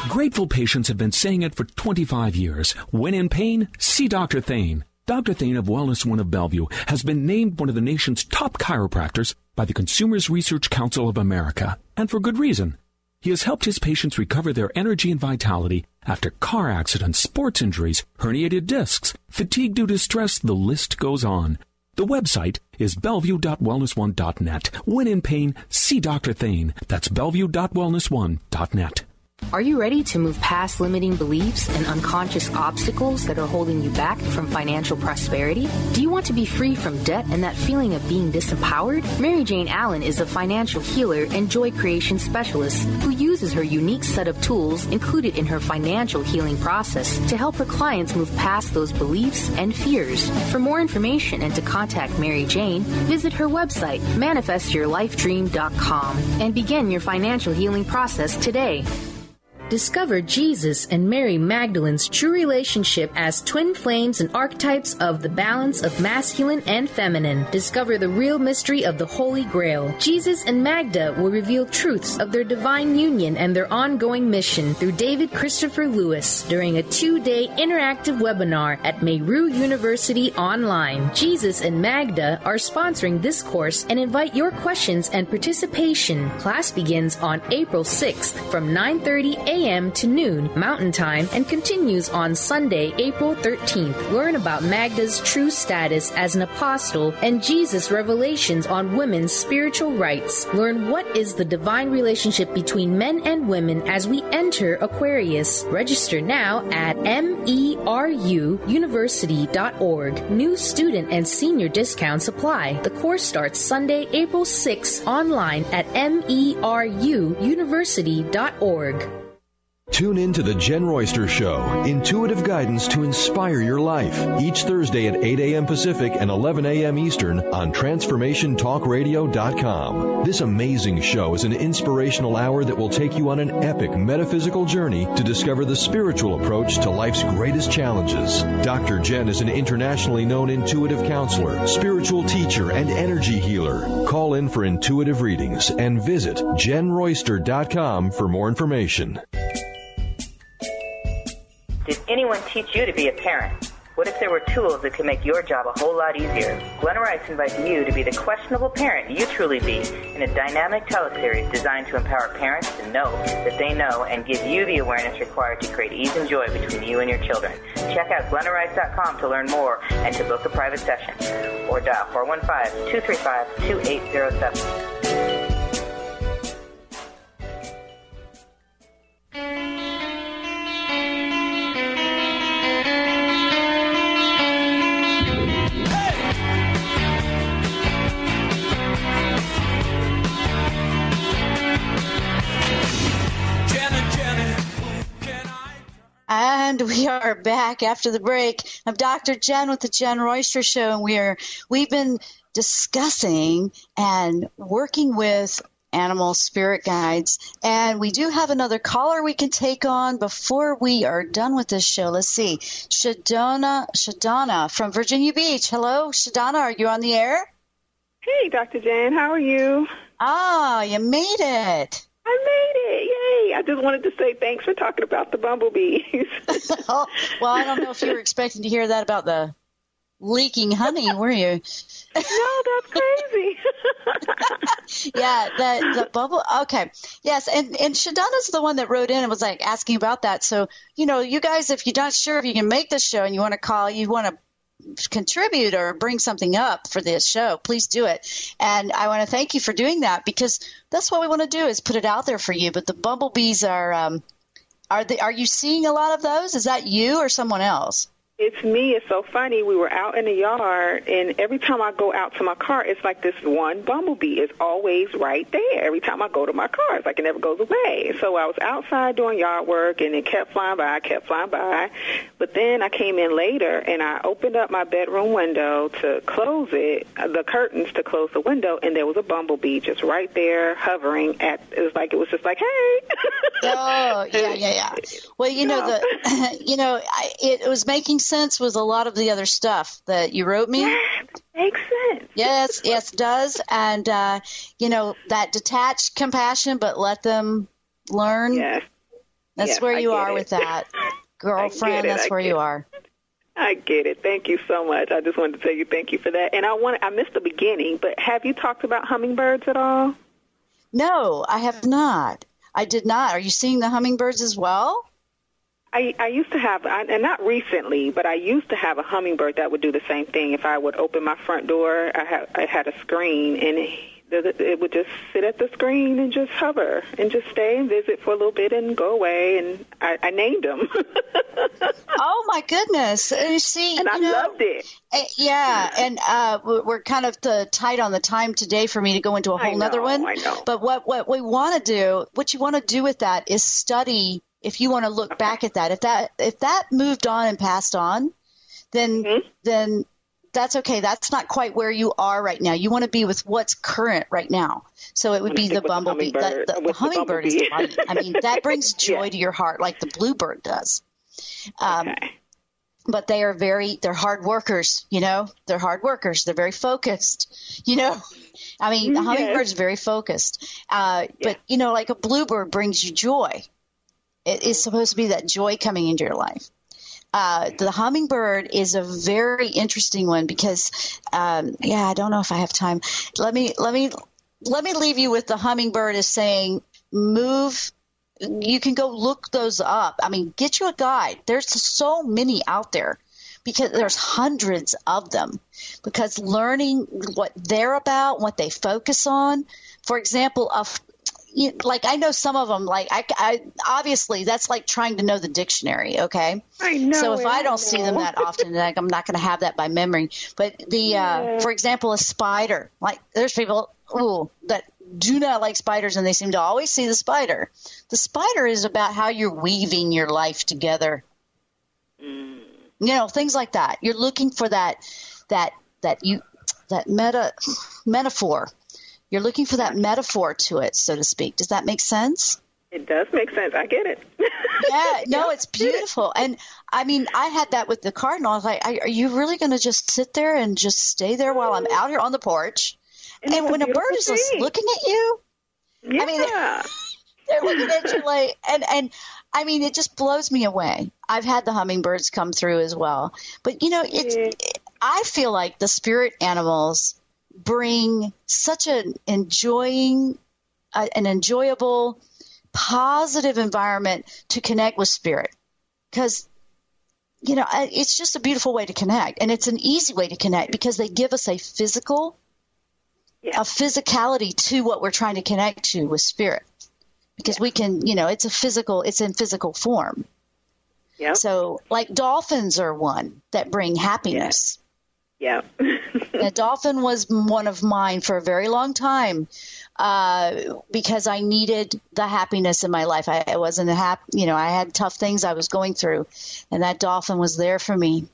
Grateful patients have been saying it for 25 years. When in pain, see Dr. Thane. Dr. Thane of Wellness One of Bellevue has been named one of the nation's top chiropractors by the Consumers Research Council of America, and for good reason. He has helped his patients recover their energy and vitality after car accidents, sports injuries, herniated discs, fatigue due to stress, the list goes on. The website is bellevue.wellness1.net. When in pain, see Dr. Thane. That's bellevue.wellness1.net. Are you ready to move past limiting beliefs and unconscious obstacles that are holding you back from financial prosperity? Do you want to be free from debt and that feeling of being disempowered? Mary Jane Allen is a financial healer and joy creation specialist who uses her unique set of tools included in her financial healing process to help her clients move past those beliefs and fears. For more information and to contact Mary Jane, visit her website, manifestyourlifedream.com, and begin your financial healing process today. Discover Jesus and Mary Magdalene's true relationship as twin flames and archetypes of the balance of masculine and feminine. Discover the real mystery of the Holy Grail. Jesus and Magda will reveal truths of their divine union and their ongoing mission through David Christopher Lewis during a 2-day interactive webinar at Meru University Online. Jesus and Magda are sponsoring this course and invite your questions and participation. Class begins on April 6th from 9:30 a.m. to noon Mountain Time and continues on Sunday, April 13th. Learn about Magda's true status as an apostle and Jesus' revelations on women's spiritual rights. Learn what is the divine relationship between men and women as we enter Aquarius. Register now at meruuniversity.org. New student and senior discounts apply. The course starts Sunday, April 6th online at meruuniversity.org. Tune in to the Jenn Royster Show, intuitive guidance to inspire your life, each Thursday at 8 a.m. Pacific and 11 a.m. Eastern on TransformationTalkRadio.com. This amazing show is an inspirational hour that will take you on an epic metaphysical journey to discover the spiritual approach to life's greatest challenges. Dr. Jenn is an internationally known intuitive counselor, spiritual teacher, and energy healer. Call in for intuitive readings and visit JennRoyster.com for more information. Did anyone teach you to be a parent? What if there were tools that could make your job a whole lot easier? Glenna Rice invites you to be the questionable parent you truly be in a dynamic teleseries designed to empower parents to know that they know and give you the awareness required to create ease and joy between you and your children. Check out glennarice.com to learn more and to book a private session. Or dial 415-235-2807. And we are back after the break. I'm Dr. Jenn with the Jenn Royster Show, and we've been discussing and working with animal spirit guides. And we do have another caller we can take on before we are done with this show. Let's see. Shadana from Virginia Beach. Hello, Shadana. Are you on the air? Hey, Dr. Jenn. How are you? Ah, you made it. I made it. Yay. I just wanted to say thanks for talking about the bumblebees. Oh, well, I don't know if you were expecting to hear that about the leaking honey, were you? No, that's crazy. Yeah, the bubble. Okay. Yes, and Shadana's the one that wrote in and was like asking about that. So, you guys, if you're not sure if you can make this show and you want to call, you want to contribute or bring something up for this show, please do it. And I want to thank you for doing that, because that's what we want to do, is put it out there for you. But the bumblebees are you seeing a lot of those? Is that you or someone else? It's me. It's so funny. We were out in the yard, and every time I go out to my car, it's like this one bumblebee is always right there. Every time I go to my car, it's like it never goes away. So I was outside doing yard work, and it kept flying by. But then I came in later, and I opened up my bedroom window to close it, the curtains to close the window, and there was a bumblebee just right there hovering it was just like, hey. Oh, yeah. Well, it was making sense with a lot of the other stuff that you wrote me. Yeah, makes sense. Yes, it does. And, that detached compassion, but let them learn. Yes. That's where you are with that. Girlfriend, that's where you are. I get it. Thank you so much. I just wanted to tell you thank you for that. And I missed the beginning, but have you talked about hummingbirds at all? No, I have not. I did not. Are you seeing the hummingbirds as well? I used to have, and not recently, but I used to have a hummingbird that would do the same thing. If I would open my front door, I had a screen, and it would just sit at the screen and just hover and just stay and visit for a little bit and go away. And I named him. Oh my goodness! You see, and I loved it. Yeah, and we're kind of tight on the time today for me to go into a whole nother one. I know. But what we want to do, what you want to do with that is study. If you want to look back at that, if that moved on and passed on, then that's okay. That's not quite where you are right now. You want to be with what's current right now. So it would be the bumblebee. The hummingbird is right. I mean, that brings joy to your heart like the bluebird does. But they're hard workers, They're hard workers. They're very focused, I mean, the hummingbird is very focused. But, like a bluebird brings you joy. It is supposed to be that joy coming into your life. The hummingbird is a very interesting one because, I don't know if I have time. Let me leave you with the hummingbird as saying, move. You can go look those up. I mean, get you a guide. There's so many out there because there's hundreds of them. Because learning what they're about, what they focus on, for example, I know some of them, I obviously that's like trying to know the dictionary, okay? I know. So if I don't see them that often, I'm not going to have that by memory. But for example, a spider, there's people that do not like spiders, and they seem to always see the spider. The spider is about how you're weaving your life together. Things like that. You're looking for that metaphor. You're looking for that metaphor to it, so to speak. Does that make sense? It does make sense. I get it. Yeah, no, it's beautiful. And, I mean, I had that with the cardinal. I was like, are you really going to just sit there and just stay there while I'm out here on the porch? And when a bird is just looking at you, I mean, they're looking at you and I mean, it just blows me away. I've had the hummingbirds come through as well. But, I feel like the spirit animals bring such an enjoyable, positive environment to connect with spirit. Because, it's just a beautiful way to connect. And it's an easy way to connect because they give us a physicality to what we're trying to connect to with spirit. Because we can, it's in physical form. Yep. So like dolphins are one that bring happiness. Yeah. A dolphin was one of mine for a very long time because I needed the happiness in my life. I wasn't happy, I had tough things I was going through, and that dolphin was there for me.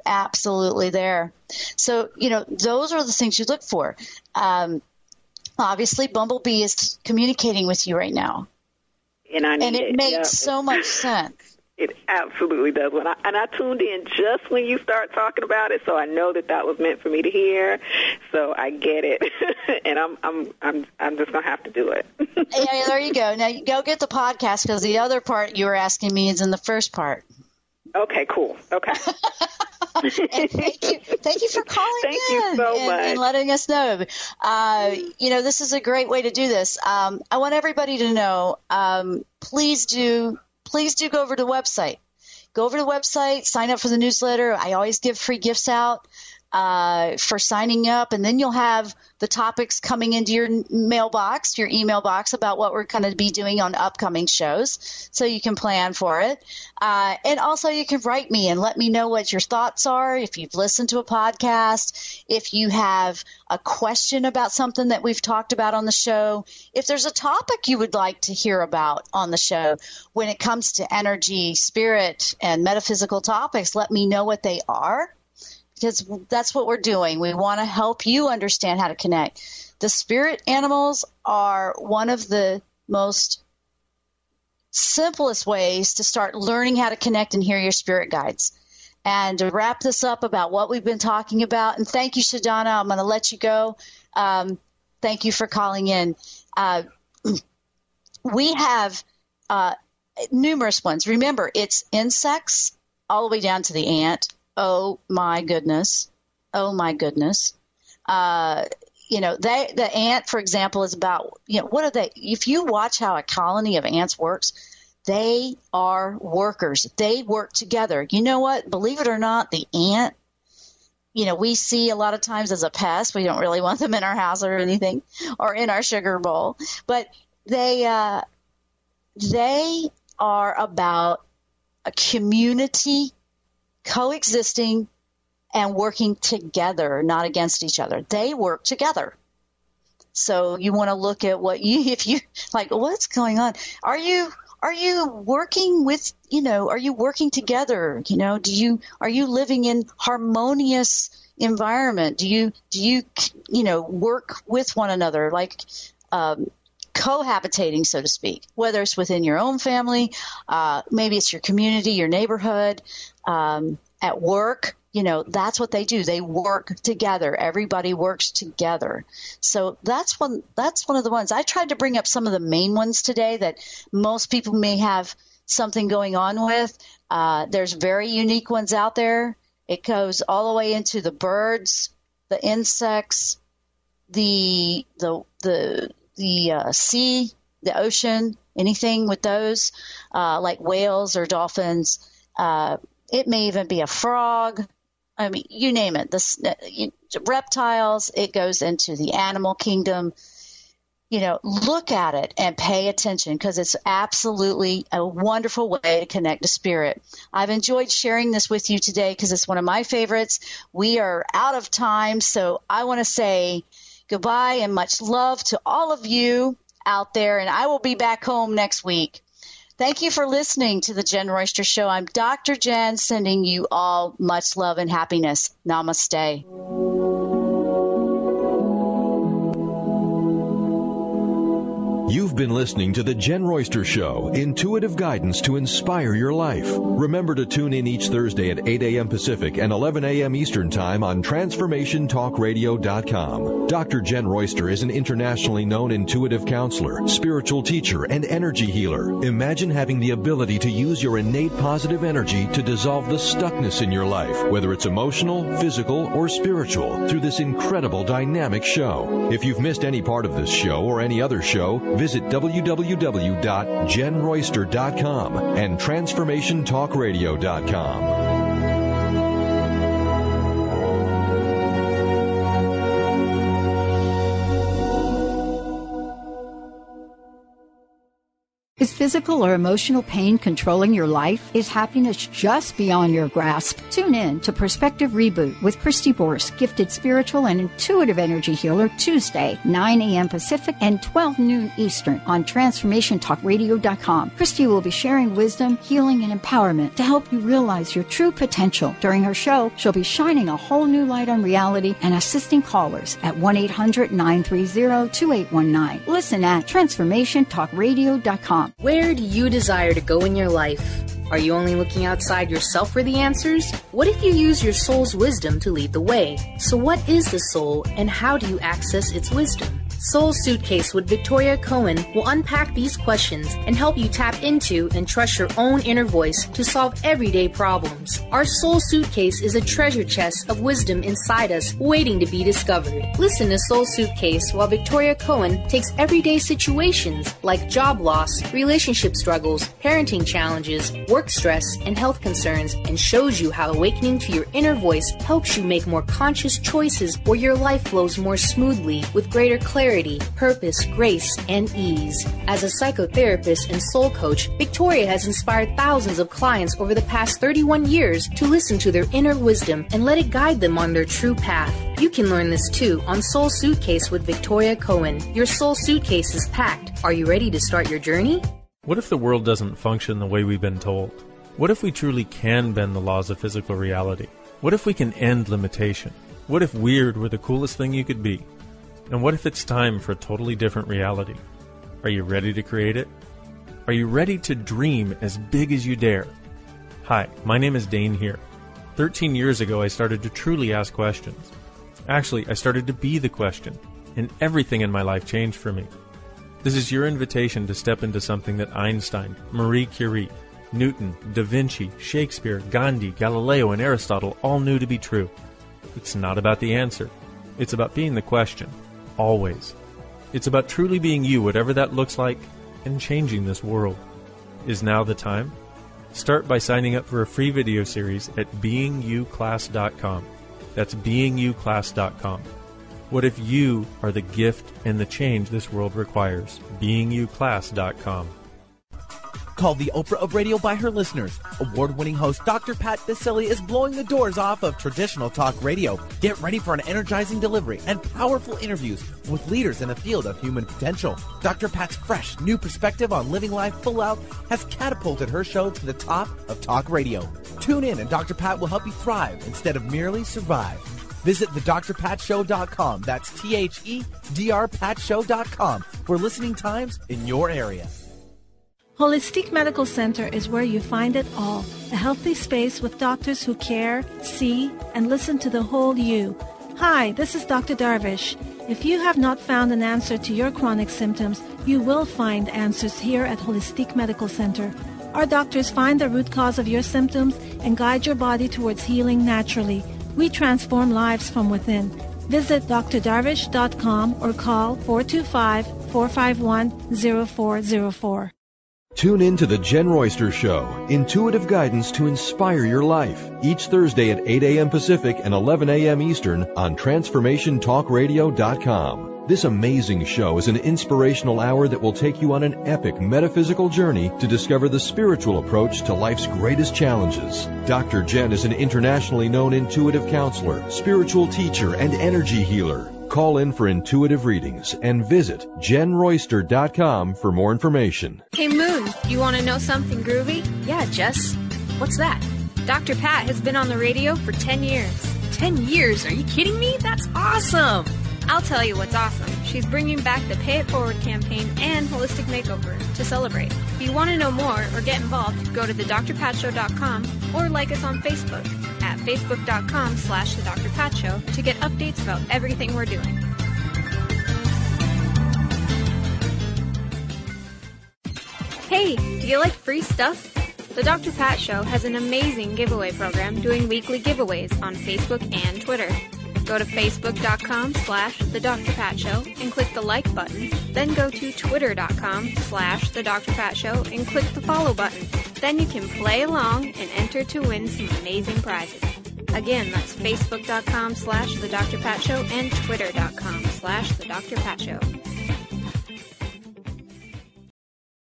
Absolutely there. So, those are the things you look for. Obviously, Bumblebee is communicating with you right now. And it makes so much sense. It absolutely does. And I tuned in just when you start talking about it, so I know that was meant for me to hear. So I get it, and I'm just gonna have to do it. Yeah, there you go. Now you go get the podcast because the other part you were asking me is in the first part. Okay, cool. Okay. And thank you for calling in. Thank you so much. And letting us know. This is a great way to do this. I want everybody to know, please do go over to the website. Go over to the website, sign up for the newsletter. I always give free gifts out for signing up, and then you'll have the topics coming into your mailbox, your email box, about what we're going to be doing on upcoming shows, so you can plan for it. And also you can write me and let me know what your thoughts are, if you've listened to a podcast, if you have a question about something that we've talked about on the show, if there's a topic you would like to hear about on the show when it comes to energy, spirit, and metaphysical topics. Let me know what they are. Because that's what we're doing. We want to help you understand how to connect. The spirit animals are one of the most simplest ways to start learning how to connect and hear your spirit guides. And to wrap this up about what we've been talking about, and thank you, Shadana. I'm going to let you go. Thank you for calling in. We have numerous ones. Remember, it's insects all the way down to the ant. Oh my goodness. The ant, for example, is about, what are they? If you watch how a colony of ants works, they are workers. They work together. You know what? Believe it or not, the ant, we see a lot of times as a pest. We don't really want them in our house or anything, or in our sugar bowl, but they are about a community coexisting and working together, not against each other. They work together. So you want to look at if you like, what's going on? Are you working with, are you working together? Are you living in harmonious environment? Do you work with one another, like, cohabitating, so to speak, whether it's within your own family, maybe it's your community, your neighborhood, at work, that's what they do. They work together. Everybody works together. So that's one of the ones. I tried to bring up some of the main ones today that most people may have something going on with. There's very unique ones out there. It goes all the way into the birds, the insects, the sea, the ocean, anything with those, like whales or dolphins. It may even be a frog. I mean, you name it. Reptiles, it goes into the animal kingdom. Look at it and pay attention, because it's absolutely a wonderful way to connect to spirit. I've enjoyed sharing this with you today because it's one of my favorites. We are out of time, so I want to say goodbye and much love to all of you out there, and I will be back home next week. Thank you for listening to the Jenn Royster Show. I'm Dr. Jenn, sending you all much love and happiness. Namaste. You've You've been listening to The Jenn Royster Show, intuitive guidance to inspire your life. Remember to tune in each Thursday at 8 a.m. Pacific and 11 a.m. Eastern Time on TransformationTalkRadio.com. Dr. Jenn Royster is an internationally known intuitive counselor, spiritual teacher, and energy healer. Imagine having the ability to use your innate positive energy to dissolve the stuckness in your life, whether it's emotional, physical, or spiritual, through this incredible dynamic show. If you've missed any part of this show or any other show, visit www.jenroyster.com and TransformationTalkRadio.com. Is physical or emotional pain controlling your life? Is happiness just beyond your grasp? Tune in to Perspective Reboot with Christy Borst, gifted spiritual and intuitive energy healer, Tuesday, 9 a.m. Pacific and 12 noon Eastern on TransformationTalkRadio.com. Christy will be sharing wisdom, healing, and empowerment to help you realize your true potential. During her show, she'll be shining a whole new light on reality and assisting callers at 1-800-930-2819. Listen at TransformationTalkRadio.com. Where do you desire to go in your life? Are you only looking outside yourself for the answers? What if you use your soul's wisdom to lead the way? So what is the soul and how do you access its wisdom? Soul Suitcase with Victoria Cohen will unpack these questions and help you tap into and trust your own inner voice to solve everyday problems. Our Soul Suitcase is a treasure chest of wisdom inside us waiting to be discovered. Listen to Soul Suitcase while Victoria Cohen takes everyday situations like job loss, relationship struggles, parenting challenges, work stress, and health concerns and shows you how awakening to your inner voice helps you make more conscious choices where your life flows more smoothly with greater clarity, purpose, grace, and ease. As a psychotherapist and soul coach, Victoria has inspired thousands of clients over the past 31 years to listen to their inner wisdom and let it guide them on their true path. You can learn this too on Soul Suitcase with Victoria Cohen. Your soul suitcase is packed. Are you ready to start your journey? What if the world doesn't function the way we've been told? What if we truly can bend the laws of physical reality? What if we can end limitation? What if weird were the coolest thing you could be? And what if it's time for a totally different reality? Are you ready to create it? Are you ready to dream as big as you dare? Hi, my name is Dane here. 13 years ago, I started to truly ask questions. Actually, I started to be the question, and everything in my life changed for me. This is your invitation to step into something that Einstein, Marie Curie, Newton, Da Vinci, Shakespeare, Gandhi, Galileo, and Aristotle all knew to be true. It's not about the answer. It's about being the question. Always. It's about truly being you, whatever that looks like, and changing this world. Is now the time? Start by signing up for a free video series at beingyouclass.com. That's beingyouclass.com. What if you are the gift and the change this world requires? beingyouclass.com. Called the Oprah of radio by her listeners, award-winning host Dr. Pat Baccili is blowing the doors off of traditional talk radio. Get ready for an energizing delivery and powerful interviews with leaders in the field of human potential. Dr. Pat's fresh, new perspective on living life full out has catapulted her show to the top of talk radio. Tune in and Dr. Pat will help you thrive instead of merely survive. Visit thedrpatshow.com. That's THEDRPatshow.com for listening times in your area. Holistic Medical Center is where you find it all. A healthy space with doctors who care, see, and listen to the whole you. Hi, this is Dr. Darvish. If you have not found an answer to your chronic symptoms, you will find answers here at Holistic Medical Center. Our doctors find the root cause of your symptoms and guide your body towards healing naturally. We transform lives from within. Visit drdarvish.com or call 425-451-0404. Tune in to The Jenn Royster Show, intuitive guidance to inspire your life, each Thursday at 8 a.m. Pacific and 11 a.m. Eastern on TransformationTalkRadio.com. This amazing show is an inspirational hour that will take you on an epic metaphysical journey to discover the spiritual approach to life's greatest challenges. Dr. Jenn is an internationally known intuitive counselor, spiritual teacher, and energy healer. Call in for intuitive readings and visit JennRoyster.com for more information. Hey Moon, you want to know something groovy? Yeah, Jess. What's that? Dr. Pat has been on the radio for 10 years. 10 years? Are you kidding me? That's awesome! I'll tell you what's awesome. She's bringing back the Pay It Forward campaign and Holistic Makeover to celebrate. If you want to know more or get involved, go to thedrpatshow.com or like us on Facebook at facebook.com/The Dr. Pat Show to get updates about everything we're doing. Hey, do you like free stuff? The Dr. Pat Show has an amazing giveaway program doing weekly giveaways on Facebook and Twitter. Go to facebook.com/The Dr. Pat Show and click the like button. Then go to twitter.com/The Dr. Pat Show and click the follow button. Then you can play along and enter to win some amazing prizes. Again, that's facebook.com/The Dr. Pat Show and twitter.com/The Dr. Pat Show.